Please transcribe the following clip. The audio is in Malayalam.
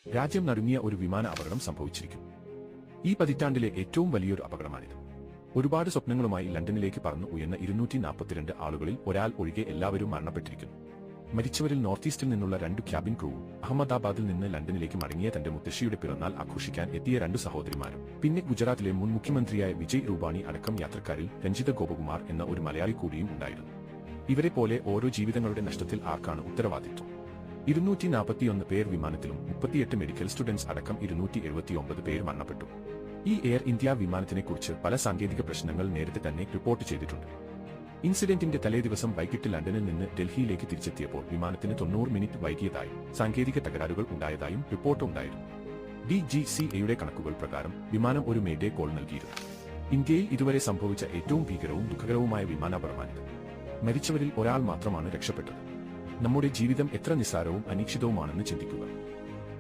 രാജ്യം നടുങ്ങിയ ഒരു വിമാന അപകടം സംഭവിച്ചിരിക്കും. ഈ പതിറ്റാണ്ടിലെ ഏറ്റവും വലിയൊരു അപകടമാണിത്. ഒരുപാട് സ്വപ്നങ്ങളുമായി ലണ്ടനിലേക്ക് പറന്നു ഉയർന്ന 242 ആളുകളിൽ ഒരാൾ ഒഴികെ എല്ലാവരും മരണപ്പെട്ടിരിക്കുന്നു. മരിച്ചവരിൽ നോർത്ത് ഈസ്റ്റിൽ നിന്നുള്ള 2 ക്യാബിൻ ക്രൂവും അഹമ്മദാബാദിൽ നിന്ന് ലണ്ടനിലേക്ക് മടങ്ങിയ തന്റെ മുത്തശ്ശിയുടെ പിറന്നാൾ ആഘോഷിക്കാൻ എത്തിയ 2 സഹോദരിമാരും പിന്നെ ഗുജറാത്തിലെ മുൻ മുഖ്യമന്ത്രിയായ വിജയ് രൂപാണി അടക്കം യാത്രക്കാരിൽ രഞ്ജിത ഗോപകുമാർ എന്ന ഒരു മലയാളി കൂടിയും ഉണ്ടായിരുന്നു. ഇവരെ പോലെ ഓരോ ജീവിതങ്ങളുടെ നഷ്ടത്തിൽ ആർക്കാണ് ഉത്തരവാദിത്വം? 241 പേർ വിമാനത്തിലും 38 മെഡിക്കൽ സ്റ്റുഡൻസ് അടക്കം 279 പേർ മരണപ്പെട്ടു. ഈ എയർ ഇന്ത്യ വിമാനത്തിനെക്കുറിച്ച് പല സാങ്കേതിക പ്രശ്നങ്ങൾ നേരത്തെ തന്നെ റിപ്പോർട്ട് ചെയ്തിട്ടുണ്ട്. ഇൻസിഡന്റിന്റെ തലേദിവസം വൈകിട്ട് ലണ്ടനിൽ നിന്ന് ഡൽഹിയിലേക്ക് തിരിച്ചെത്തിയപ്പോൾ വിമാനത്തിന് 90 മിനിറ്റ് വൈകിയതായും സാങ്കേതിക തകരാറുകൾ ഉണ്ടായതായും റിപ്പോർട്ട് ഉണ്ടായിരുന്നു. DGCAയുടെ കണക്കുകൾ പ്രകാരം വിമാനം ഒരു മേഡേ കോൾ നൽകിയിരുന്നു. ഇന്ത്യയിൽ ഇതുവരെ സംഭവിച്ച ഏറ്റവും ഭീകരവും ദുഃഖകരവുമായ വിമാനാപകടമാണിത്. മരിച്ചവരിൽ ഒരാൾ മാത്രമാണ് രക്ഷപ്പെട്ടത്. നമ്മുടെ ജീവിതം എത്ര നിസ്സാരവും അനിശ്ചിതവുമാണെന്ന് ചിന്തിക്കുക.